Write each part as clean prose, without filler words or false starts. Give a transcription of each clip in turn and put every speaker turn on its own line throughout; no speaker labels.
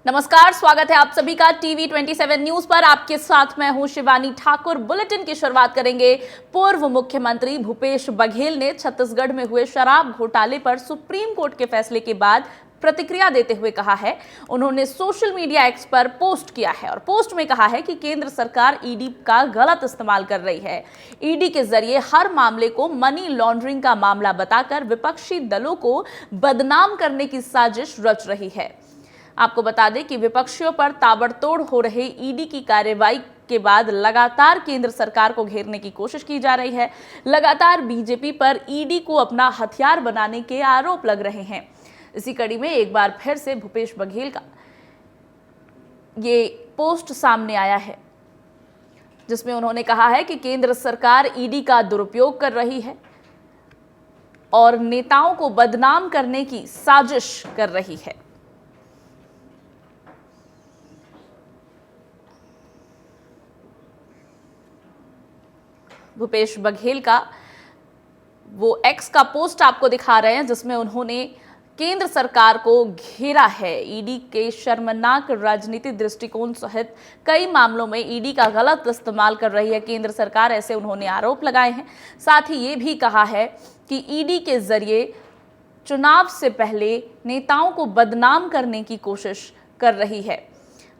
नमस्कार, स्वागत है आप सभी का टीवी 27 न्यूज पर। आपके साथ मैं हूं शिवानी ठाकुर। बुलेटिन की शुरुआत करेंगे। पूर्व मुख्यमंत्री भूपेश बघेल ने छत्तीसगढ़ में हुए शराब घोटाले पर सुप्रीम कोर्ट के फैसले के बाद प्रतिक्रिया देते हुए कहा है। उन्होंने सोशल मीडिया एक्स पर पोस्ट किया है और पोस्ट में कहा है कि केंद्र सरकार ईडी का गलत इस्तेमाल कर रही है। ईडी के जरिए हर मामले को मनी लॉन्ड्रिंग का मामला बताकर विपक्षी दलों को बदनाम करने की साजिश रच रही है। आपको बता दें कि विपक्षियों पर ताबड़तोड़ हो रहे ईडी की कार्रवाई के बाद लगातार केंद्र सरकार को घेरने की कोशिश की जा रही है। लगातार बीजेपी पर ईडी को अपना हथियार बनाने के आरोप लग रहे हैं। इसी कड़ी में एक बार फिर से भूपेश बघेल का ये पोस्ट सामने आया है, जिसमें उन्होंने कहा है कि केंद्र सरकार ईडी का दुरुपयोग कर रही है और नेताओं को बदनाम करने की साजिश कर रही है। भूपेश बघेल का वो एक्स का पोस्ट आपको दिखा रहे हैं, जिसमें उन्होंने केंद्र सरकार को घेरा है। ईडी के शर्मनाक राजनीतिक दृष्टिकोण सहित कई मामलों में ईडी का गलत इस्तेमाल कर रही है केंद्र सरकार, ऐसे उन्होंने आरोप लगाए हैं। साथ ही ये भी कहा है कि ईडी के जरिए चुनाव से पहले नेताओं को बदनाम करने की कोशिश कर रही है।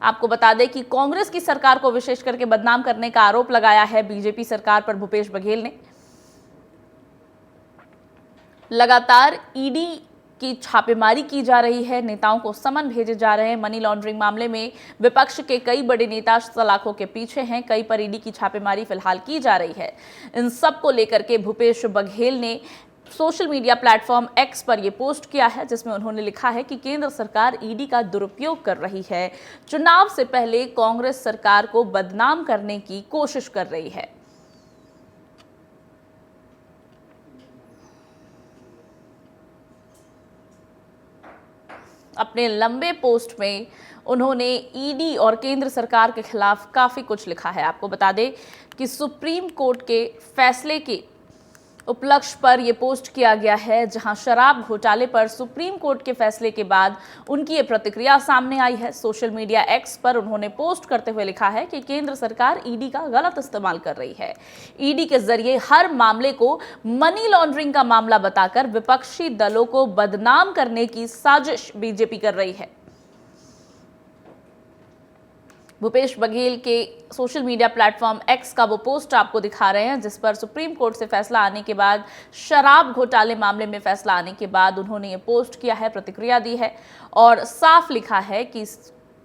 आपको बता दें कि कांग्रेस की सरकार को विशेष करके बदनाम करने का आरोप लगाया है बीजेपी सरकार पर भूपेश बघेल ने। लगातार ईडी की छापेमारी की जा रही है, नेताओं को समन भेजे जा रहे हैं। मनी लॉन्ड्रिंग मामले में विपक्ष के कई बड़े नेता सलाखों के पीछे हैं, कई पर ईडी की छापेमारी फिलहाल की जा रही है। इन सब को लेकर के भूपेश बघेल ने सोशल मीडिया प्लेटफॉर्म एक्स पर यह पोस्ट किया है, जिसमें उन्होंने लिखा है कि केंद्र सरकार ईडी का दुरुपयोग कर रही है, चुनाव से पहले कांग्रेस सरकार को बदनाम करने की कोशिश कर रही है। अपने लंबे पोस्ट में उन्होंने ईडी और केंद्र सरकार के खिलाफ काफी कुछ लिखा है। आपको बता दें कि सुप्रीम कोर्ट के फैसले के उपलक्ष्य पर यह पोस्ट किया गया है, जहां शराब घोटाले पर सुप्रीम कोर्ट के फैसले के बाद उनकी ये प्रतिक्रिया सामने आई है। सोशल मीडिया एक्स पर उन्होंने पोस्ट करते हुए लिखा है कि केंद्र सरकार ईडी का गलत इस्तेमाल कर रही है। ईडी के जरिए हर मामले को मनी लॉन्ड्रिंग का मामला बताकर विपक्षी दलों को बदनाम करने की साजिश बीजेपी कर रही है। भूपेश बघेल के सोशल मीडिया प्लेटफॉर्म एक्स का वो पोस्ट आपको दिखा रहे हैं, जिस पर सुप्रीम कोर्ट से फैसला आने के बाद, शराब घोटाले मामले में फैसला आने के बाद उन्होंने ये पोस्ट किया है, प्रतिक्रिया दी है और साफ लिखा है कि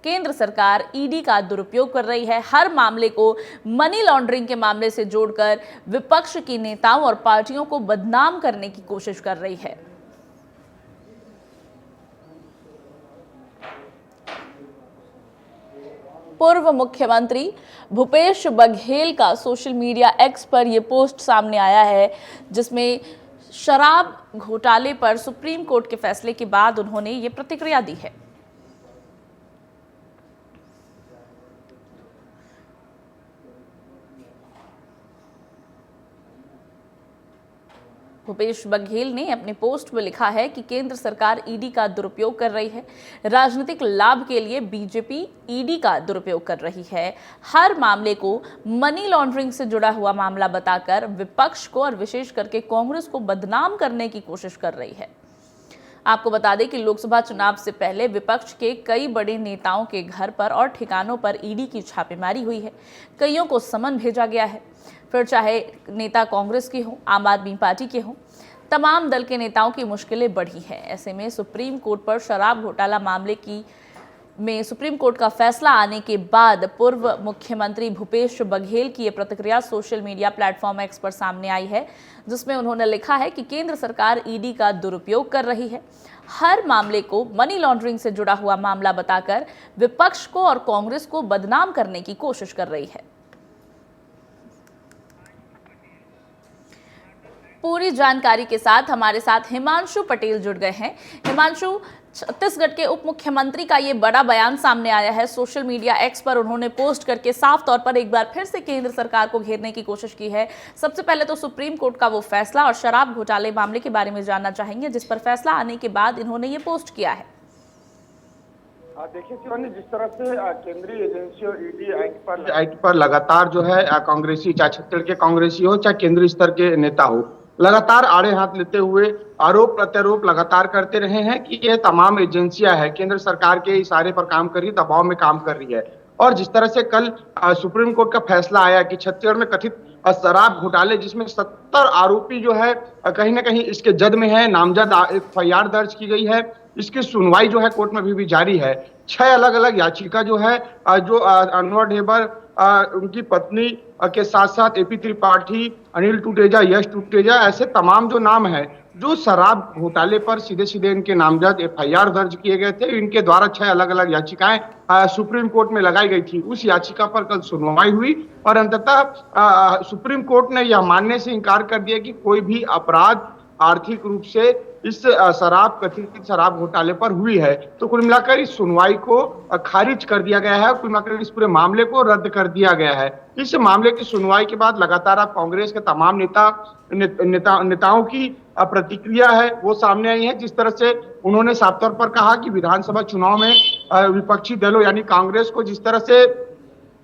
केंद्र सरकार ईडी का दुरुपयोग कर रही है, हर मामले को मनी लॉन्ड्रिंग के मामले से जोड़कर विपक्ष की नेताओं और पार्टियों को बदनाम करने की कोशिश कर रही है। पूर्व मुख्यमंत्री भूपेश बघेल का सोशल मीडिया एक्स पर यह पोस्ट सामने आया है, जिसमें शराब घोटाले पर सुप्रीम कोर्ट के फैसले के बाद उन्होंने ये प्रतिक्रिया दी है। भूपेश बघेल ने अपने पोस्ट में लिखा है कि केंद्र सरकार ईडी का दुरुपयोग कर रही है, राजनीतिक लाभ के लिए बीजेपी ईडी का दुरुपयोग कर रही है, हर मामले को मनी लॉन्ड्रिंग से जुड़ा हुआ मामला बताकर विपक्ष को और विशेष करके कांग्रेस को बदनाम करने की कोशिश कर रही है। आपको बता दें कि लोकसभा चुनाव से पहले विपक्ष के कई बड़े नेताओं के घर पर और ठिकानों पर ईडी की छापेमारी हुई है, कईयों को समन भेजा गया है। फिर चाहे नेता कांग्रेस के हों, आम आदमी पार्टी के हों, तमाम दल के नेताओं की मुश्किलें बढ़ी हैं। ऐसे में सुप्रीम कोर्ट पर शराब घोटाला मामले में सुप्रीम कोर्ट का फैसला आने के बाद पूर्व मुख्यमंत्री भूपेश बघेल की ये प्रतिक्रिया सोशल मीडिया प्लेटफॉर्म एक्स पर सामने आई है, जिसमें उन्होंने लिखा है कि केंद्र सरकार ईडी का दुरुपयोग कर रही है, हर मामले को मनी लॉन्ड्रिंग से जुड़ा हुआ मामला बताकर विपक्ष को और कांग्रेस को बदनाम करने की कोशिश कर रही है। पूरी जानकारी के साथ हमारे साथ हिमांशु पटेल जुड़ गए हैं। हिमांशु, छत्तीसगढ़ के उप मुख्यमंत्री का ये बड़ा बयान सामने आया है। सोशल मीडिया एक्स पर उन्होंने पोस्ट करके साफ तौर पर एक बार फिर से केंद्र सरकार को घेरने की कोशिश की है। सबसे पहले तो सुप्रीम कोर्ट का वो फैसला और शराब घोटाले मामले के बारे में जानना चाहेंगे, जिस पर फैसला आने के बाद इन्होंने ये पोस्ट किया है।
देखिए शिवानी, जिस तरह से केंद्रीय एजेंसियों ईडी आईटी पर लगातार जो है कांग्रेसी, चाहे छत्तीसगढ़ के कांग्रेसी हो चाहे केंद्रीय स्तर के नेता हो, लगातार आड़े हाथ लेते हुए आरोप प्रत्यारोप लगातार करते रहे हैं कि ये तमाम एजेंसियां हैं केंद्र सरकार के इशारे पर काम कर रही, दबाव में काम कर रही है। और जिस तरह से कल सुप्रीम कोर्ट का फैसला आया कि छत्तीसगढ़ में कथित शराब घोटाले, जिसमें 70 आरोपी जो है कहीं ना कहीं इसके जद में है, नामजद एफआईआर दर्ज की गई है। इसकी सुनवाई जो है कोर्ट में भी जारी है। 6 अलग अलग याचिका जो है जो अनवर ढेबर, उनकी पत्नी के साथ साथ एपी त्रिपाठी, अनिल टूटेजा, यश टूटेजा, ऐसे तमाम जो नाम है जो शराब घोटाले पर सीधे सीधे इनके नामजद एफआईआर दर्ज किए गए थे, इनके द्वारा 6 अलग अलग याचिकाएं सुप्रीम कोर्ट में लगाई गई थी। उस याचिका पर कल सुनवाई हुई और अंततः सुप्रीम कोर्ट ने यह मानने से इनकार कर दिया कि कोई भी अपराध आर्थिक रूप से इस कथित शराब घोटाले पर हुई है। तो कुल मिलाकर इस सुनवाई को खारिज कर दिया गया है, कुल मिलाकर इस पूरे मामले को रद्द कर दिया गया है। इस मामले की सुनवाई के बाद लगातार अब कांग्रेस के तमाम नेताओं की प्रतिक्रिया है वो सामने आई है। जिस तरह से उन्होंने साफ तौर पर कहा कि विधानसभा चुनाव में विपक्षी दलों यानी कांग्रेस को जिस तरह से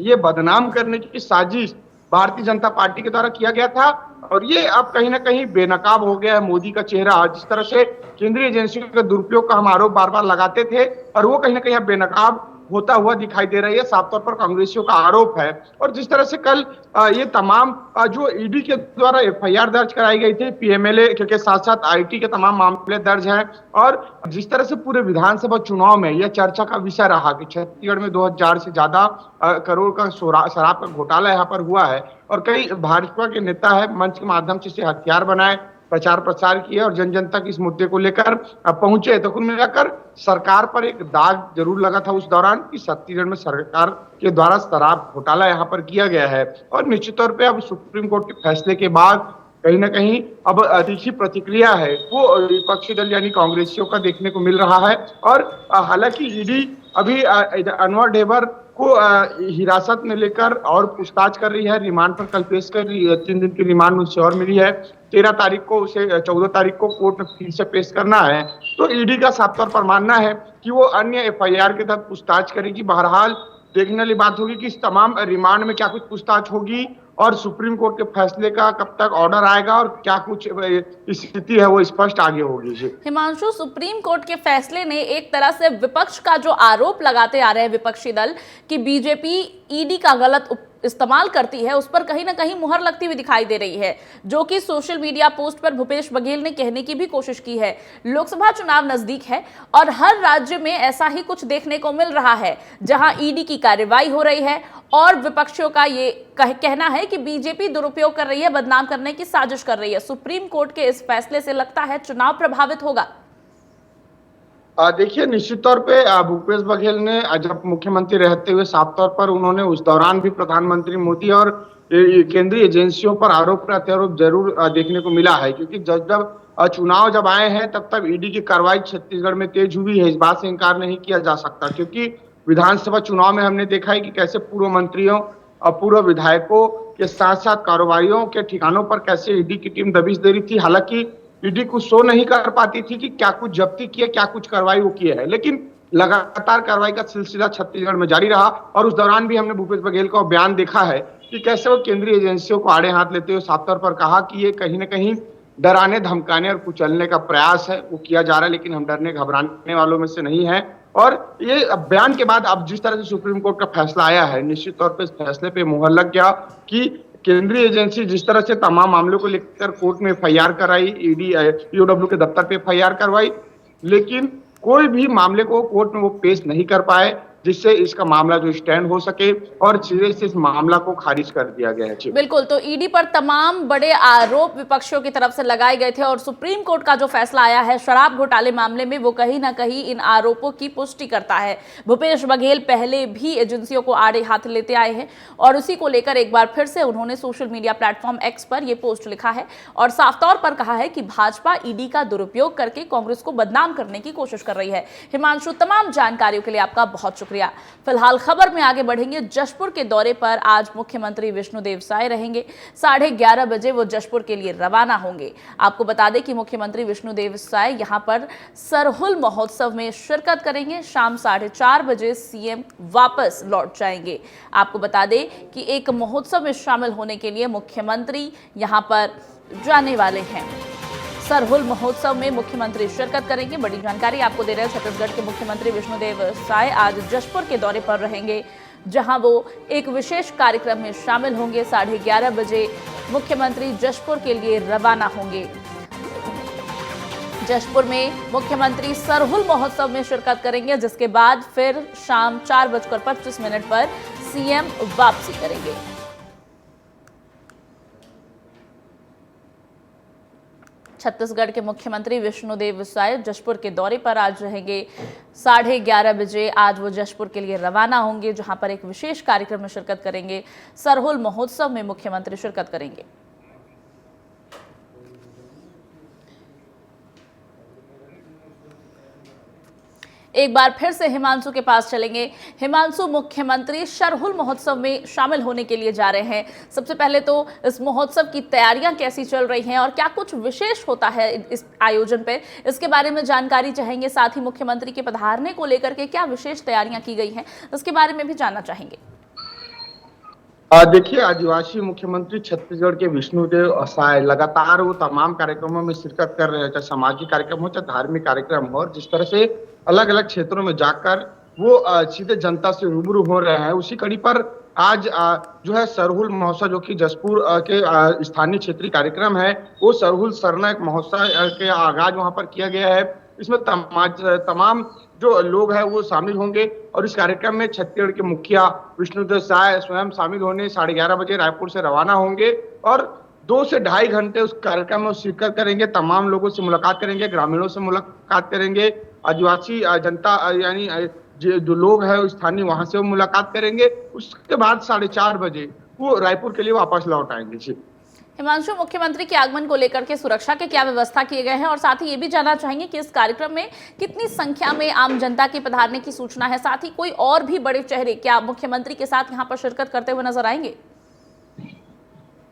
ये बदनाम करने की साजिश भारतीय जनता पार्टी के द्वारा किया गया था, और ये अब कहीं ना कहीं बेनकाब हो गया है मोदी का चेहरा। जिस तरह से केंद्रीय एजेंसियों के दुरुपयोग का हम आरोप बार बार लगाते थे और वो कहीं ना कहीं अब बेनकाब होता हुआ दिखाई दे रही है, साफ तौर पर कांग्रेसियों का आरोप है। और जिस तरह से कल ये तमाम जो ईडी के द्वारा एफआईआर दर्ज कराई गई थी, पीएमएलए के साथ साथ आईटी के तमाम मामले दर्ज हैं, और जिस तरह से पूरे विधानसभा चुनाव में यह चर्चा का विषय रहा कि छत्तीसगढ़ में 2000 से ज्यादा करोड़ का शराब का घोटाला यहाँ पर हुआ है, और कई भाजपा के नेता है मंच के माध्यम से इसे हथियार बनाए, प्रचार प्रसार किए और जन जन तक इस मुद्दे को लेकर पहुंचे। तो कुल मिलाकर सरकार पर एक दाग जरूर लगा था उस दौरान कि छत्तीसगढ़ में सरकार के द्वारा शराब घोटाला यहाँ पर किया गया है। और निश्चित तौर पे अब सुप्रीम कोर्ट के फैसले के बाद कहीं ना कहीं अब तीखी प्रतिक्रिया है वो विपक्षी दल यानी कांग्रेसियों का देखने को मिल रहा है। और हालांकि ईडी अभी अनवर ढेबर को हिरासत में लेकर और पूछताछ कर रही है, रिमांड पर कल पेश कर रही है, 3 दिन की रिमांड उसे और मिली है। 13 तारीख को उसे 14 तारीख को कोर्ट में फिर से पेश करना है। तो ईडी का साफ तौर पर मानना है कि वो अन्य एफआईआर के तहत पूछताछ करेगी। बहरहाल देखने वाली बात होगी कि इस तमाम रिमांड में क्या कुछ पूछताछ होगी और सुप्रीम कोर्ट के फैसले का कब तक ऑर्डर आएगा और क्या कुछ स्थिति है वो स्पष्ट आगे होगी। जी
हिमांशु, सुप्रीम कोर्ट के फैसले ने एक तरह से विपक्ष का जो आरोप लगाते आ रहे हैं विपक्षी दल कि बीजेपी ईडी का गलत इस्तेमाल करती है, उस पर कहीं ना कहीं मुहर लगती हुई दिखाई दे रही है, जो कि सोशल मीडिया पोस्ट पर भूपेश बघेल ने कहने की भी कोशिश की है। लोकसभा चुनाव नजदीक है और हर राज्य में ऐसा ही कुछ देखने को मिल रहा है जहां ईडी की कार्रवाई हो रही है और विपक्षियों का ये कहना है कि बीजेपी दुरुपयोग कर रही है, बदनाम करने की साजिश कर रही है। सुप्रीम कोर्ट के इस फैसले से लगता है चुनाव प्रभावित होगा।
देखिए, निश्चित तौर पे भूपेश बघेल ने जब मुख्यमंत्री रहते हुए साफ तौर पर उन्होंने उस दौरान भी प्रधानमंत्री मोदी और केंद्रीय एजेंसियों पर आरोप प्रत्यारोप जरूर देखने को मिला है, क्योंकि जब चुनाव जब आए हैं तब ईडी की कार्रवाई छत्तीसगढ़ में तेज हुई है, इस बात से इनकार नहीं किया जा सकता। क्योंकि विधानसभा चुनाव में हमने देखा है कि कैसे पूर्व मंत्रियों और पूर्व विधायकों के साथ साथ कारोबारियों के ठिकानों पर कैसे ईडी की टीम दबिश दे रही थी। हालांकि ईडी कुछ शो नहीं कर पाती थी कि क्या कुछ जब्ती किए, क्या कुछ कार्रवाई वो किए है, लेकिन लगातार कार्रवाई का सिलसिला छत्तीसगढ़ में जारी रहा। और उस दौरान भी हमने भूपेश बघेल का बयान देखा है कि कैसे वो केंद्रीय एजेंसियों को आड़े हाथ लेते हुए साफ तौर पर कहा कि ये कहीं ना कहीं डराने, धमकाने और कुचलने का प्रयास है, वो किया जा रहा है, लेकिन हम डरने घबराने वालों में से नहीं है। और ये बयान के बाद अब जिस तरह से सुप्रीम कोर्ट का फैसला आया है, निश्चित तौर पर इस फैसले पे मुहर लग गया कि केंद्रीय एजेंसी जिस तरह से तमाम मामलों को लेकर कोर्ट में एफआईआर कराई, ईओडब्ल्यू के दफ्तर पे एफआईआर करवाई, लेकिन कोई भी मामले को कोर्ट में वो पेश नहीं कर पाए जिससे इसका मामला जो स्टैंड हो सके, और सीधे से इस मामला को खारिज कर दिया गया है।
बिल्कुल, तो ईडी पर तमाम बड़े आरोप विपक्षियों की तरफ से लगाए गए थे और सुप्रीम कोर्ट का जो फैसला आया है शराब घोटाले मामले में, वो कहीं ना कहीं इन आरोपों की पुष्टि करता है। भूपेश बघेल पहले भी एजेंसियों को आड़े हाथ लेते आए हैं और उसी को लेकर एक बार फिर से उन्होंने सोशल मीडिया प्लेटफॉर्म एक्स पर यह पोस्ट लिखा है और साफ तौर पर कहा है कि भाजपा ईडी का दुरुपयोग करके कांग्रेस को बदनाम करने की कोशिश कर रही है। हिमांशु, तमाम जानकारियों के लिए आपका बहुत शुक्रिया। शुक्रिया। फिलहाल खबर में आगे बढ़ेंगे। जशपुर के दौरे पर आज मुख्यमंत्री विष्णुदेव साय रहेंगे। 11:30 बजे वो जशपुर के लिए रवाना होंगे। आपको बता दें कि मुख्यमंत्री विष्णुदेव साय यहां पर सरहुल महोत्सव में शिरकत करेंगे। शाम 4:30 बजे सीएम वापस लौट जाएंगे। आपको बता दें कि एक महोत्सव में शामिल होने के लिए मुख्यमंत्री यहां पर जाने वाले हैं। सरहुल महोत्सव में मुख्यमंत्री शिरकत करेंगे। बड़ी जानकारी आपको दे रहे हैं, छत्तीसगढ़ के मुख्यमंत्री विष्णुदेव साय आज जशपुर के दौरे पर रहेंगे, जहां वो एक विशेष कार्यक्रम में शामिल होंगे। 11:30 बजे मुख्यमंत्री जशपुर के लिए रवाना होंगे। जशपुर में मुख्यमंत्री सरहुल महोत्सव में शिरकत करेंगे, जिसके बाद फिर शाम 4:25 पर सीएम वापसी करेंगे। छत्तीसगढ़ के मुख्यमंत्री विष्णुदेव साय जशपुर के दौरे पर आज रहेंगे। 11:30 बजे आज वो जशपुर के लिए रवाना होंगे, जहां पर एक विशेष कार्यक्रम में शिरकत करेंगे। सरहुल महोत्सव में मुख्यमंत्री शिरकत करेंगे। एक बार फिर से हिमांशु के पास चलेंगे। हिमांशु, मुख्यमंत्री सरहुल महोत्सव में शामिल होने के लिए जा रहे हैं। सबसे पहले तो इस महोत्सव की तैयारियां कैसी चल रही हैं और क्या कुछ विशेष होता है इस आयोजन पे, इसके बारे में जानकारी चाहेंगे। साथ ही मुख्यमंत्री के पधारने को लेकर के क्या विशेष तैयारियां की गई हैं, इसके बारे में भी जानना चाहेंगे।
देखिए, आदिवासी मुख्यमंत्री छत्तीसगढ़ के विष्णुदेव साय लगातार वो तमाम कार्यक्रमों में शिरकत कर रहे हैं, चाहे सामाजिक कार्यक्रम हो चाहे धार्मिक कार्यक्रम हो, और जिस तरह से अलग अलग क्षेत्रों में जाकर वो सीधे जनता से रूबरू हो रहे हैं। उसी कड़ी पर आज जो है सरहुल महोत्सव, जो कि जशपुर के स्थानीय क्षेत्रीय कार्यक्रम है, वो सरहुल सरना एक महोत्सव के आगाज वहां पर किया गया है। इसमें तमाम जो लोग हैं वो शामिल होंगे और इस कार्यक्रम में छत्तीसगढ़ के मुखिया विष्णुदेव साय स्वयं शामिल होने 11:30 बजे रायपुर से रवाना होंगे और 2 से ढाई घंटे उस कार्यक्रम में शिरकत करेंगे। तमाम लोगों से मुलाकात करेंगे, ग्रामीणों से मुलाकात करेंगे, आदिवासी जनता यानी जो लोग हैं स्थानीय, वहां से वो मुलाकात करेंगे। उसके बाद 4:30 बजे वो रायपुर के लिए वापस लौट आएंगे। जी
हिमांशु, मुख्यमंत्री के आगमन को लेकर के सुरक्षा के क्या व्यवस्था किए गए हैं और साथ ही ये भी जानना चाहेंगे कि इस कार्यक्रम में कितनी संख्या में आम जनता के पधारने की सूचना है। साथ ही कोई और भी बड़े चेहरे क्या मुख्यमंत्री के साथ यहाँ पर शिरकत करते हुए नजर आएंगे?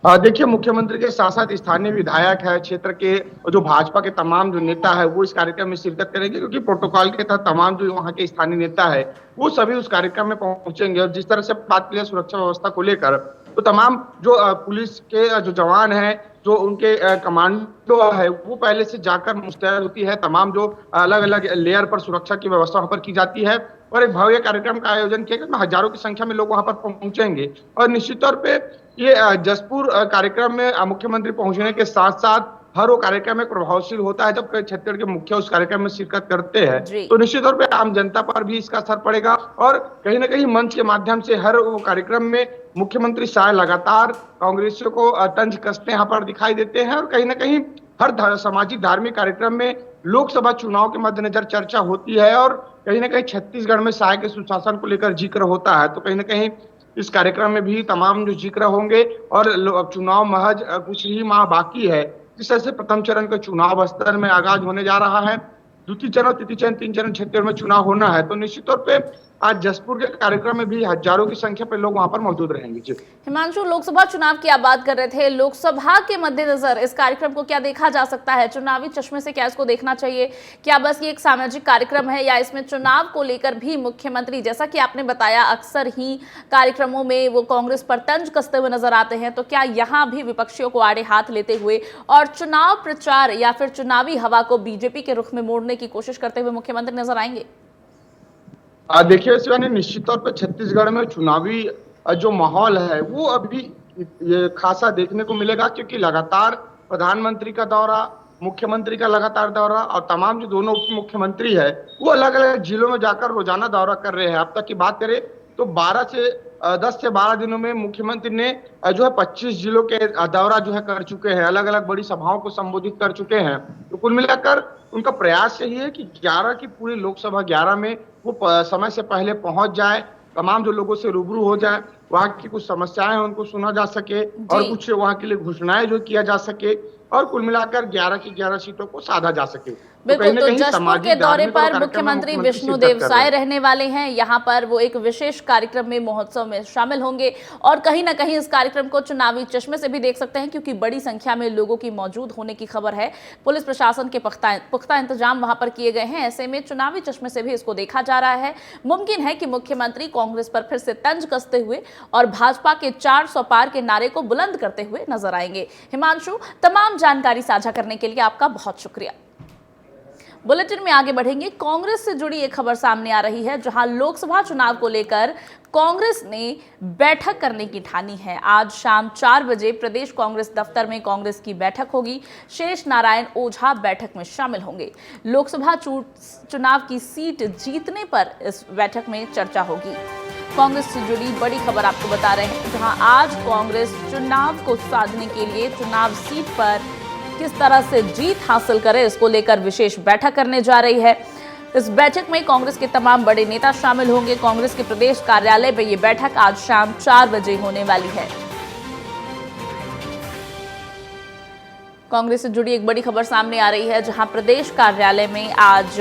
देखिए, मुख्यमंत्री के साथ साथ स्थानीय विधायक है, क्षेत्र के जो भाजपा के तमाम जो नेता है वो इस कार्यक्रम में शिरकत करेंगे, क्योंकि प्रोटोकॉल के तहत तमाम जो वहाँ के स्थानीय नेता है वो सभी उस कार्यक्रम में पहुंचेंगे। और जिस तरह से बात की सुरक्षा व्यवस्था को लेकर, तो तमाम जो पुलिस के जो जवान हैं, जो उनके कमांडो है, वो पहले से जाकर मुस्तैद होती है। तमाम जो अलग अलग लेयर पर सुरक्षा की व्यवस्था वहां पर की जाती है और एक भव्य कार्यक्रम का आयोजन किया गया। हजारों की संख्या में लोग वहां पर पहुंचेंगे और निश्चित तौर पे ये जशपुर कार्यक्रम में मुख्यमंत्री पहुंचने के साथ साथ हर वो कार्यक्रम एक प्रभावशील होता है। जब छत्तीसगढ़ के मुखिया उस कार्यक्रम में शिरकत करते हैं तो निश्चित तौर पे आम जनता पर भी इसका असर पड़ेगा और कहीं ना कहीं मंच के माध्यम से हर वो कार्यक्रम में मुख्यमंत्री साय लगातार कांग्रेसियों को तंज कसते यहाँ पर दिखाई देते हैं। और कहीं ना कहीं हर सामाजिक धार्मिक कार्यक्रम में लोकसभा चुनाव के मद्देनजर चर्चा होती है और कहीं ना कहीं छत्तीसगढ़ में साय के सुशासन को लेकर जिक्र होता है। तो कहीं ना कहीं इस कार्यक्रम में भी तमाम जो जिक्र होंगे और चुनाव महज कुछ ही माह बाकी है। जिस तरह से प्रथम चरण का चुनाव स्तर में आगाज होने जा रहा है, द्वितीय चरण, तृतीय चरण, 3 चरण छत्तीसगढ़ में चुनाव होना है, तो निश्चित तौर पे आज जशपुर के कार्यक्रम में भी हजारों की संख्या पे लोग वहां पर मौजूद रहेंगे।
हिमांशु, लोकसभा चुनाव की आप बात कर रहे थे, लोकसभा के मद्देनजर इस कार्यक्रम को क्या देखा जा सकता है? चुनावी चश्मे से क्या इसको देखना चाहिए? क्या बस ये एक सामाजिक कार्यक्रम है या इसमें चुनाव को लेकर भी मुख्यमंत्री, जैसा कि आपने बताया, अक्सर ही कार्यक्रमों में वो कांग्रेस पर तंज कसते हुए नजर आते हैं, तो क्या यहाँ भी विपक्षियों को आड़े हाथ लेते हुए और चुनाव प्रचार या फिर चुनावी हवा को बीजेपी के रुख में मोड़ने की कोशिश करते हुए मुख्यमंत्री नजर आएंगे?
देखिए शिवानी, निश्चित तौर पर छत्तीसगढ़ में चुनावी जो माहौल है वो अभी ये खासा देखने को मिलेगा, क्योंकि लगातार प्रधानमंत्री का दौरा, मुख्यमंत्री का लगातार दौरा और तमाम जो दोनों उप मुख्यमंत्री है वो अलग अलग जिलों में जाकर रोजाना दौरा कर रहे हैं। अब तक की बात करें तो 10 से 12 दिनों में मुख्यमंत्री ने जो है 25 जिलों के दौरा जो है कर चुके हैं, अलग अलग बड़ी सभाओं को संबोधित कर चुके हैं। तो कुल मिलाकर उनका प्रयास यही है कि 11 की पूरी लोकसभा 11 में वो समय से पहले पहुंच जाए, तमाम जो लोगों से रूबरू हो जाए वहाँ की कुछ समस्याएं हैं उनको सुना जा सके और
जी।
कुछ वहाँ के लिए घोषणाएं जो किया जा सके और कुल मिलाकर 11 की 11 सीटों को साधा जा सके। तो कहीं
बिल्कुल,
ना
तो
कहीं
जशपुर के
सामाजिक
दौरे
धार्मिक और
पर
कार्यक्रम में
मुख्यमंत्री
मुख्यमंत्री शिरकत
विष्णुदेव
कर रहे
साय
हैं।
रहने वाले हैं। यहाँ पर वो एक विशेष कार्यक्रम में, महोत्सव में शामिल होंगे और कहीं ना कहीं इस कार्यक्रम को चुनावी चश्मे से भी देख सकते हैं, क्योंकि बड़ी संख्या में लोगों की मौजूद होने की खबर है। पुलिस प्रशासन के पुख्ता इंतजाम वहां पर किए गए हैं। ऐसे में चुनावी चश्मे से भी इसको देखा जा रहा है। मुमकिन है कि मुख्यमंत्री कांग्रेस पर फिर से तंज कसते हुए और भाजपा के 400 पार के नारे को बुलंद करते हुए नजर आएंगे। हिमांशु, तमाम जानकारी साझा करने के लिए आपका बहुत शुक्रिया। बुलेटिन में आगे बढ़ेंगे। कांग्रेस से जुड़ी एक खबर सामने आ रही है, जहां लोकसभा चुनाव को लेकर कांग्रेस ने बैठक करने की ठानी है। आज शाम 4 बजे प्रदेश कांग्रेस दफ्तर में कांग्रेस की बैठक होगी। शेष नारायण ओझा बैठक में शामिल होंगे। लोकसभा चुनाव की सीट जीतने पर इस बैठक में चर्चा होगी। कांग्रेस से जुड़ी बड़ी खबर आपको बता रहे हैं, जहां आज कांग्रेस चुनाव को साधने के लिए चुनाव सीट पर किस तरह से जीत हासिल करे, इसको लेकर विशेष बैठक करने जा रही है। इस बैठक में कांग्रेस के तमाम बड़े नेता शामिल होंगे। कांग्रेस के प्रदेश कार्यालय में ये बैठक आज शाम 4 बजे होने वाली है। कांग्रेस से जुड़ी एक बड़ी खबर सामने आ रही है, जहां प्रदेश कार्यालय में आज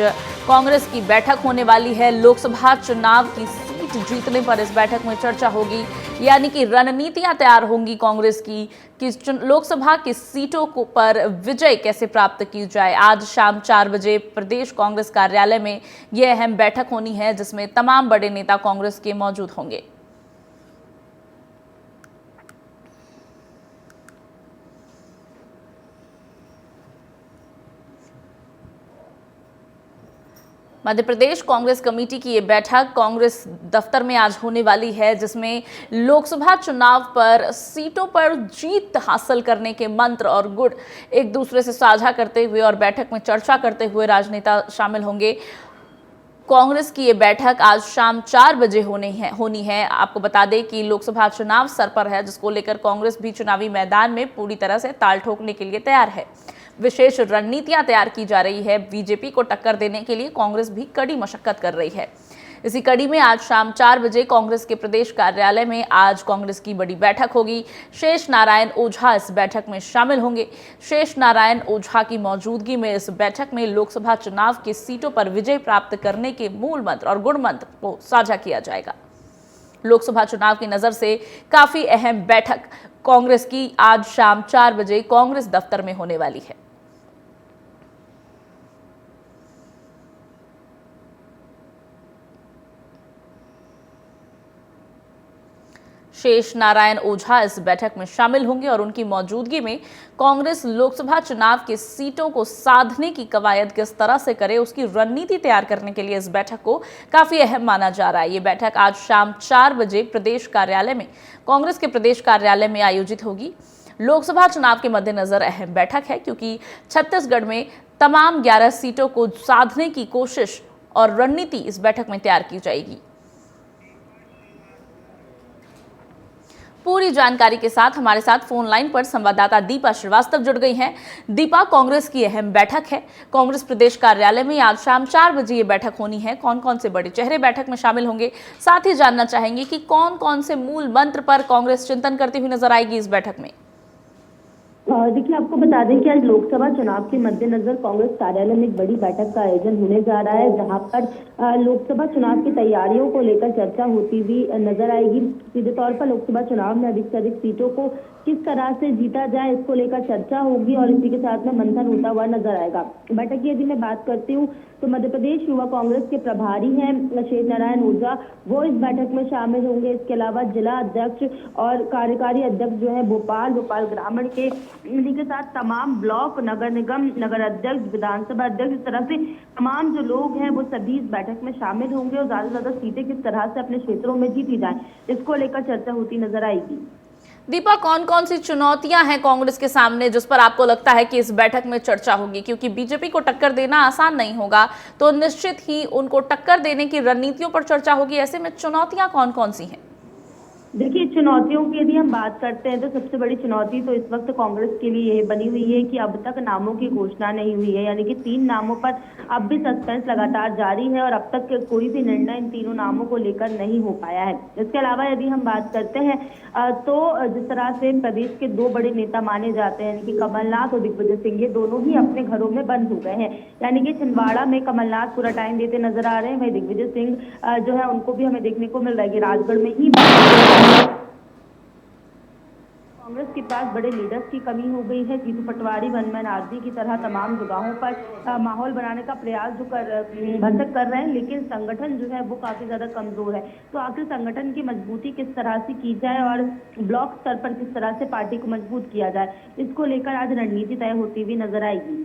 कांग्रेस की बैठक होने वाली है। लोकसभा चुनाव की सीट जीतने पर इस बैठक में चर्चा होगी, यानी कि रणनीतियां तैयार होंगी कांग्रेस की कि लोकसभा की सीटों पर विजय कैसे प्राप्त की जाए। आज शाम 4 बजे प्रदेश कांग्रेस कार्यालय में यह अहम बैठक होनी है, जिसमें तमाम बड़े नेता कांग्रेस के मौजूद होंगे। मध्य प्रदेश कांग्रेस कमेटी की ये बैठक कांग्रेस दफ्तर में आज होने वाली है, जिसमें लोकसभा चुनाव पर सीटों पर जीत हासिल करने के मंत्र और गुर एक दूसरे से साझा करते हुए और बैठक में चर्चा करते हुए राजनेता शामिल होंगे। कांग्रेस की ये बैठक आज शाम 4 बजे होनी है। आपको बता दें कि लोकसभा चुनाव सर पर है, जिसको लेकर कांग्रेस भी चुनावी मैदान में पूरी तरह से ताल ठोकने के लिए तैयार है। विशेष रणनीतियां तैयार की जा रही है। बीजेपी को टक्कर देने के लिए कांग्रेस भी कड़ी मशक्कत कर रही है। इसी कड़ी में आज शाम 4 बजे कांग्रेस के प्रदेश कार्यालय में आज कांग्रेस की बड़ी बैठक होगी। शेष नारायण ओझा इस बैठक में शामिल होंगे। शेष नारायण ओझा की मौजूदगी में इस बैठक में लोकसभा चुनाव की सीटों पर विजय प्राप्त करने के मूल मंत्र और गुण मंत्र को साझा किया जाएगा। लोकसभा चुनाव की नजर से काफी अहम बैठक कांग्रेस की आज शाम 4 बजे कांग्रेस दफ्तर में होने वाली है। शेष नारायण ओझा इस बैठक में शामिल होंगे और उनकी मौजूदगी में कांग्रेस लोकसभा चुनाव की सीटों को साधने की कवायद किस तरह से करे, उसकी रणनीति तैयार करने के लिए इस बैठक को काफी अहम माना जा रहा है। ये बैठक आज शाम 4 बजे प्रदेश कार्यालय में, कांग्रेस के प्रदेश कार्यालय में आयोजित होगी। लोकसभा चुनाव के मद्देनजर अहम बैठक है, क्योंकि छत्तीसगढ़ में तमाम 11 सीटों को साधने की कोशिश और रणनीति इस बैठक में तैयार की जाएगी। पूरी जानकारी के साथ हमारे साथ फोन लाइन पर संवाददाता दीपा श्रीवास्तव जुड़ गई हैं। दीपा, कांग्रेस की अहम बैठक है कांग्रेस प्रदेश कार्यालय में, आज शाम 4 बजे ये बैठक होनी है। कौन कौन से बड़े चेहरे बैठक में शामिल होंगे, साथ ही जानना चाहेंगे कि कौन कौन से मूल मंत्र पर कांग्रेस चिंतन करती हुई नजर आएगी इस बैठक में।
देखिए, आपको बता दें कि आज लोकसभा चुनाव के मद्देनजर कांग्रेस कार्यालय में एक बड़ी बैठक का आयोजन होने जा रहा है, जहां पर लोकसभा चुनाव की तैयारियों को लेकर चर्चा होती हुई नजर आएगी। सीधे तौर पर लोकसभा चुनाव में अधिक से अधिक सीटों को किस तरह से जीता जाए, इसको लेकर चर्चा होगी और इसी के साथ में मंथन होता हुआ नजर आएगा। बैठक की यदि मैं बात करती हूँ तो मध्य प्रदेश युवा कांग्रेस के प्रभारी हैं शेष नारायण ओझा, वो इस बैठक में शामिल होंगे। इसके अलावा जिला अध्यक्ष और कार्यकारी अध्यक्ष जो है भोपाल ग्रामीण के, इन्हीं के साथ तमाम ब्लॉक, नगर निगम, नगर अध्यक्ष, विधानसभा अध्यक्ष, इस तरह से तमाम जो लोग हैं वो सभी इस बैठक में शामिल होंगे और ज्यादा से ज्यादा सीटें किस तरह से अपने क्षेत्रों में जीती जाए, इसको लेकर चर्चा होती नजर आएगी।
दीपा, कौन कौन सी चुनौतियां हैं कांग्रेस के सामने जिस पर आपको लगता है कि इस बैठक में चर्चा होगी, क्योंकि बीजेपी को टक्कर देना आसान नहीं होगा, तो निश्चित ही उनको टक्कर देने की रणनीतियों पर चर्चा होगी। ऐसे में चुनौतियां कौन कौन सी हैं?
देखिए, चुनौतियों की यदि हम बात करते हैं तो सबसे बड़ी चुनौती तो इस वक्त कांग्रेस के लिए यह बनी हुई है कि अब तक नामों की घोषणा नहीं हुई है, यानी कि 3 नामों पर अब भी सस्पेंस लगातार जारी है और अब तक कोई भी निर्णय इन तीनों नामों को लेकर नहीं हो पाया है। इसके अलावा यदि हम बात करते हैं तो जिस तरह से प्रदेश के 2 बड़े नेता माने जाते हैं, यानी कि कमलनाथ और दिग्विजय सिंह, ये दोनों ही अपने घरों में बंद हो गए हैं। यानी कि छिंदवाड़ा में कमलनाथ पूरा टाइम देते नजर आ रहे हैं, वही दिग्विजय सिंह जो है उनको भी हमें देखने को मिल रहा है कि राजगढ़ में ही कांग्रेस के पास बड़े लीडर्स की कमी हो गई है। जीतू पटवारी, वनमैन आरती की तरह तमाम जगहों पर माहौल बनाने का प्रयास जो भरसक कर रहे हैं, लेकिन संगठन जो है वो काफी ज्यादा कमजोर है। तो आखिर संगठन की मजबूती किस तरह से की जाए और ब्लॉक स्तर पर किस तरह से पार्टी को मजबूत किया जाए, इसको लेकर आज रणनीति तय होती हुई नजर आएगी।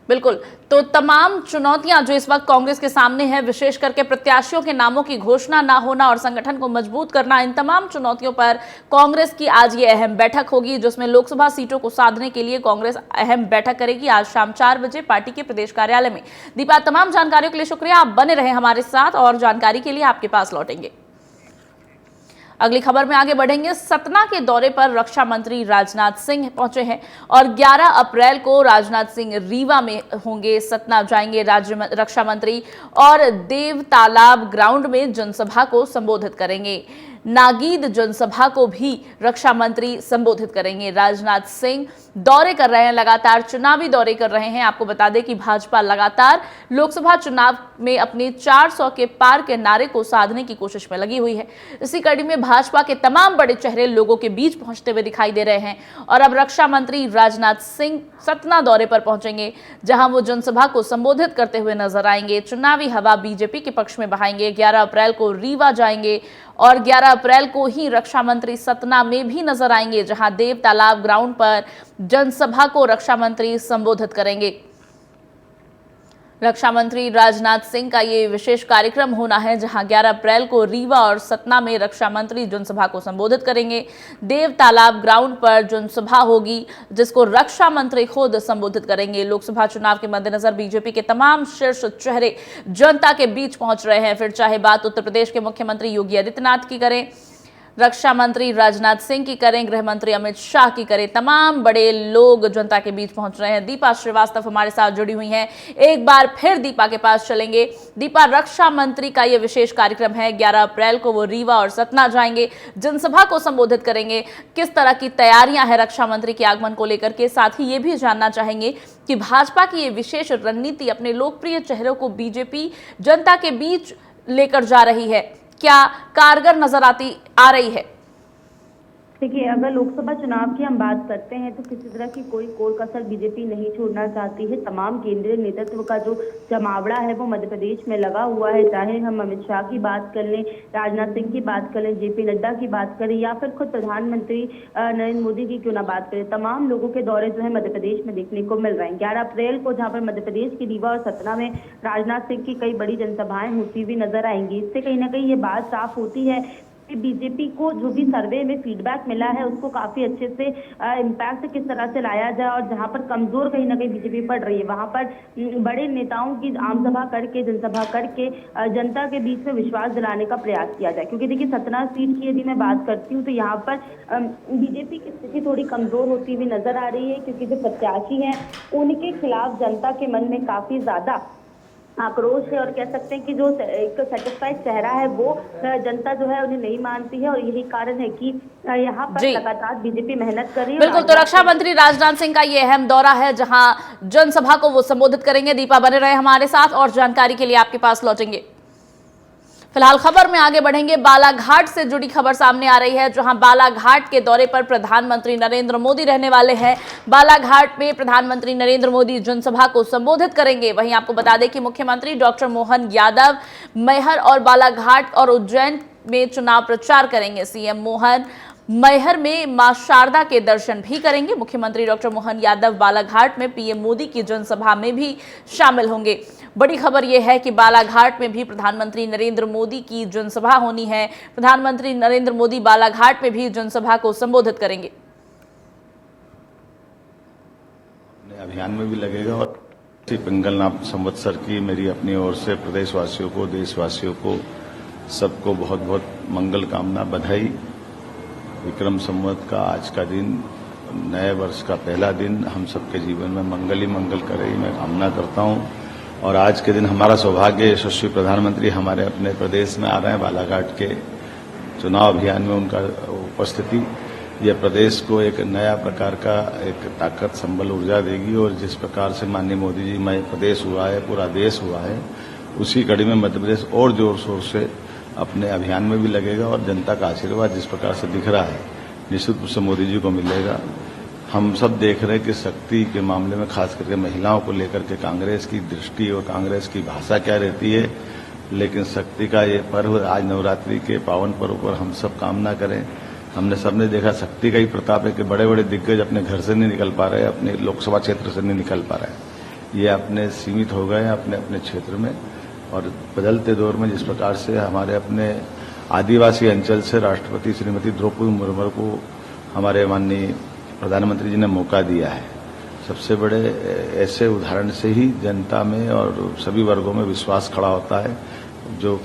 बिल्कुल, तो तमाम चुनौतियां जो इस वक्त कांग्रेस के सामने है, विशेष करके प्रत्याशियों के नामों की घोषणा ना होना और संगठन को मजबूत करना, इन तमाम चुनौतियों पर कांग्रेस की आज ये अहम बैठक होगी, जिसमें लोकसभा सीटों को साधने के लिए कांग्रेस अहम बैठक करेगी आज शाम 4 बजे पार्टी के प्रदेश कार्यालय में। दीपा, तमाम जानकारियों के लिए शुक्रिया, आप बने रहे हमारे साथ और जानकारी के लिए आपके पास लौटेंगे। अगली खबर में आगे बढ़ेंगे। सतना के दौरे पर रक्षा मंत्री राजनाथ सिंह पहुंचे हैं और 11 अप्रैल को राजनाथ सिंह रीवा में होंगे। सतना जाएंगे रक्षा मंत्री और देव तालाब ग्राउंड में जनसभा को संबोधित करेंगे। नागीद जनसभा को भी रक्षा मंत्री संबोधित करेंगे। राजनाथ सिंह दौरे कर रहे हैं, लगातार चुनावी दौरे कर रहे हैं। आपको बता दें कि भाजपा लगातार लोकसभा चुनाव में अपने 400 के पार के नारे को साधने की कोशिश में लगी हुई है। इसी कड़ी में भाजपा के तमाम बड़े चेहरे लोगों के बीच पहुंचते हुए दिखाई दे रहे हैं और अब रक्षा मंत्री राजनाथ सिंह सतना दौरे पर पहुंचेंगे, जहां वो जनसभा को संबोधित करते हुए नजर आएंगे। चुनावी हवा बीजेपी के पक्ष में बहाएंगे। 11 अप्रैल को रीवा जाएंगे और 11 अप्रैल को ही रक्षा मंत्री सतना में भी नजर आएंगे, जहां देव तालाब ग्राउंड पर जनसभा को रक्षा मंत्री संबोधित करेंगे। रक्षा मंत्री राजनाथ सिंह का ये विशेष कार्यक्रम होना है, जहां 11 अप्रैल को रीवा और सतना में रक्षा मंत्री जनसभा को संबोधित करेंगे। देव तालाब ग्राउंड पर जनसभा होगी, जिसको रक्षा मंत्री खुद संबोधित करेंगे। लोकसभा चुनाव के मद्देनजर बीजेपी के तमाम शीर्ष चेहरे जनता के बीच पहुंच रहे हैं। फिर चाहे बात उत्तर प्रदेश के मुख्यमंत्री योगी आदित्यनाथ की करें, रक्षा मंत्री राजनाथ सिंह की करें, गृह मंत्री अमित शाह की करें, तमाम बड़े लोग जनता के बीच पहुंच रहे हैं। दीपा श्रीवास्तव हमारे साथ जुड़ी हुई हैं, एक बार फिर दीपा के पास चलेंगे। दीपा, रक्षा मंत्री का यह विशेष कार्यक्रम है, 11 अप्रैल को वो रीवा और सतना जाएंगे, जनसभा को संबोधित करेंगे। किस तरह की तैयारियां हैं रक्षा मंत्री के आगमन को लेकर के? साथ ही ये भी जानना चाहेंगे कि भाजपा की ये विशेष रणनीति अपने लोकप्रिय चेहरों को बीजेपी जनता के बीच लेकर जा रही है, क्या कारगर नजर आ रही है?
देखिए, अगर लोकसभा चुनाव की हम बात करते हैं तो किसी तरह की कोई कोर कसर बीजेपी नहीं छोड़ना चाहती है। तमाम केंद्रीय नेतृत्व का जो जमावड़ा है वो मध्य प्रदेश में लगा हुआ है, चाहे हम अमित शाह की बात कर लें, राजनाथ सिंह की बात कर लें, जेपी नड्डा की बात करें या फिर खुद प्रधानमंत्री नरेंद्र मोदी की क्यों ना बात करें। तमाम लोगों के दौरे जो है मध्य प्रदेश में देखने को मिल रहे हैं। 11 अप्रैल को जहाँ पर मध्य प्रदेश की रीवा और सतना में राजनाथ सिंह की कई बड़ी जनसभाएं होती हुई नजर आएंगी। इससे कहीं ना कहीं ये बात साफ होती है कि बीजेपी को जो भी सर्वे में फीडबैक मिला है उसको काफी अच्छे से इम्पैक्ट किस तरह से लाया जाए और जहां पर कमजोर कहीं ना कहीं बीजेपी पड़ रही है वहां पर बड़े नेताओं की आम सभा करके, जनसभा करके जनता के बीच में विश्वास दिलाने का प्रयास किया जाए। क्योंकि देखिए, सतना सीट की यदि मैं बात करती हूँ तो यहाँ पर बीजेपी की स्थिति थोड़ी कमजोर होती हुई नजर आ रही है, क्योंकि जो प्रत्याशी हैं उनके खिलाफ जनता के मन में काफी ज्यादा आक्रोश है और कह सकते हैं कि जो एक सेटिस्फाइड चेहरा है वो जनता जो है उन्हें नहीं मानती है और यही कारण है कि यहाँ पर लगातार बीजेपी मेहनत कर रही है।
बिल्कुल, तो रक्षा मंत्री राजनाथ सिंह का ये अहम दौरा है, जहां जनसभा को वो संबोधित करेंगे। दीपा, बने रहे हमारे साथ और जानकारी के लिए आपके पास लौटेंगे। फिलहाल खबर में आगे बढ़ेंगे। बालाघाट से जुड़ी खबर सामने आ रही है, जहां बालाघाट के दौरे पर प्रधानमंत्री नरेंद्र मोदी रहने वाले हैं। बालाघाट में प्रधानमंत्री नरेंद्र मोदी जनसभा को संबोधित करेंगे। वहीं आपको बता दें कि मुख्यमंत्री डॉक्टर मोहन यादव मैहर और बालाघाट और उज्जैन में चुनाव प्रचार करेंगे। सीएम मोहन मैहर में मां शारदा के दर्शन भी करेंगे। मुख्यमंत्री डॉक्टर मोहन यादव बालाघाट में पीएम मोदी की जनसभा में भी शामिल होंगे। बड़ी खबर यह है कि बालाघाट में भी प्रधानमंत्री नरेंद्र मोदी की जनसभा होनी है। प्रधानमंत्री नरेंद्र मोदी बालाघाट में भी जनसभा को संबोधित करेंगे।
अभियान में भी लगेगा और पिंगल नाम संवत्सर की मेरी अपनी ओर से प्रदेशवासियों को, देशवासियों को, सबको बहुत बहुत मंगल कामना, बधाई। विक्रम संवत का आज का दिन, नए वर्ष का पहला दिन हम सबके जीवन में मंगल ही मंगल करे, मैं कामना करता हूं। और आज के दिन हमारा सौभाग्य, यशस्वी प्रधानमंत्री हमारे अपने प्रदेश में आ रहे हैं। बालाघाट के चुनाव अभियान में उनका उपस्थिति यह प्रदेश को एक नया प्रकार का एक ताकत, संबल, ऊर्जा देगी। और जिस प्रकार से माननीय मोदी जी में प्रदेश हुआ है, पूरा देश हुआ है, उसी कड़ी में मध्य प्रदेश और जोर शोर से अपने अभियान में भी लगेगा। और जनता का आशीर्वाद जिस प्रकार से दिख रहा है, निश्चित रूप से मोदी जी को मिलेगा। हम सब देख रहे हैं कि शक्ति के मामले में खास करके महिलाओं को लेकर के कांग्रेस की दृष्टि और कांग्रेस की भाषा क्या रहती है, लेकिन शक्ति का ये पर्व आज नवरात्रि के पावन पर्व पर हम सब कामना करें। हमने सबने देखा शक्ति का ही प्रताप है कि बड़े बड़े दिग्गज अपने घर से नहीं निकल पा रहे, अपने लोकसभा क्षेत्र से नहीं निकल पा रहे, ये अपने सीमित हो गए अपने अपने क्षेत्र में। और बदलते दौर में जिस प्रकार से हमारे अपने आदिवासी अंचल से राष्ट्रपति श्रीमती द्रौपदी मुर्मू को हमारे माननीय प्रधानमंत्री जी ने मौका दिया है, सबसे बड़े ऐसे उदाहरण से ही जनता में और सभी वर्गों में विश्वास खड़ा होता है। जो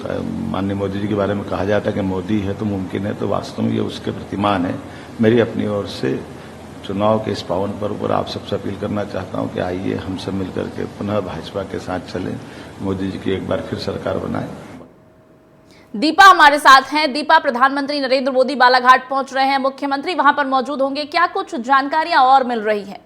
माननीय मोदी जी के बारे में कहा जाता है कि मोदी है तो मुमकिन है, तो वास्तव में ये उसके प्रतिमान है। मेरी अपनी ओर से चुनाव के इस पावन पर्व पर आप सबसे अपील करना चाहता हूं कि आइए हम सब मिलकर के पुनः भाजपा के साथ चलें, मोदी जी की एक बार फिर सरकार बनाएं।
दीपा हमारे साथ हैं। दीपा, प्रधानमंत्री नरेंद्र मोदी बालाघाट पहुंच रहे हैं, मुख्यमंत्री वहां पर मौजूद होंगे, क्या कुछ जानकारियां और मिल रही हैं?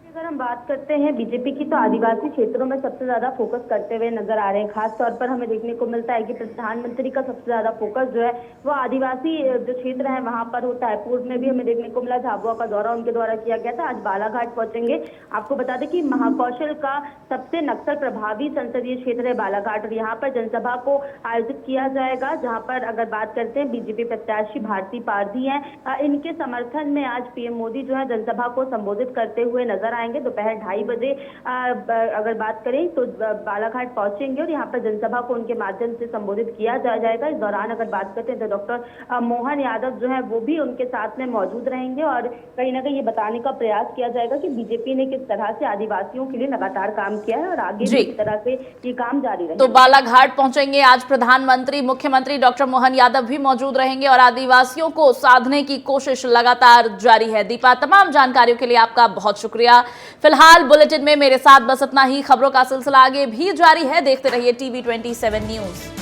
अगर हम बात करते हैं बीजेपी की, तो आदिवासी क्षेत्रों में सबसे ज्यादा फोकस करते हुए नजर आ रहे हैं। खास तौर पर हमें देखने को मिलता है कि प्रधानमंत्री का सबसे ज्यादा फोकस जो है वो आदिवासी जो क्षेत्र है वहां पर होता है। पूर्व में भी हमें देखने को मिला, झाबुआ का दौरा उनके द्वारा किया गया था, आज बालाघाट पहुंचेंगे। आपको बता दें कि महाकौशल का सबसे नक्सल प्रभावी संसदीय क्षेत्र है बालाघाट, और यहाँ पर जनसभा को आयोजित किया जाएगा, जहाँ पर अगर बात करते हैं बीजेपी प्रत्याशी भारती पारधी है, इनके समर्थन में आज पीएम मोदी जो है जनसभा को संबोधित करते हुए नजर आएंगे। दोपहर 2:30 बजे अगर बात करें तो बालाघाट पहुंचेंगे और यहाँ पर जनसभा को उनके माध्यम से संबोधित किया जाएगा। इस दौरान अगर बात करते हैं तो डॉक्टर मोहन यादव जो है वो भी उनके साथ में मौजूद रहेंगे, और कहीं ना कहीं ये बताने का प्रयास किया जाएगा कि बीजेपी ने किस तरह से आदिवासियों के लिए लगातार काम किया है और आगे भी इस तरह से ये काम जारी रहेगा।
तो बालाघाट पहुंचेंगे आज प्रधानमंत्री, मुख्यमंत्री डॉक्टर मोहन यादव भी मौजूद रहेंगे और आदिवासियों को साधने की कोशिश लगातार जारी है। दीपा, तमाम जानकारियों के लिए आपका बहुत शुक्रिया। फिलहाल बुलेटिन में मेरे साथ बस इतना ही। खबरों का सिलसिला आगे भी जारी है, देखते रहिए TV 27 न्यूज।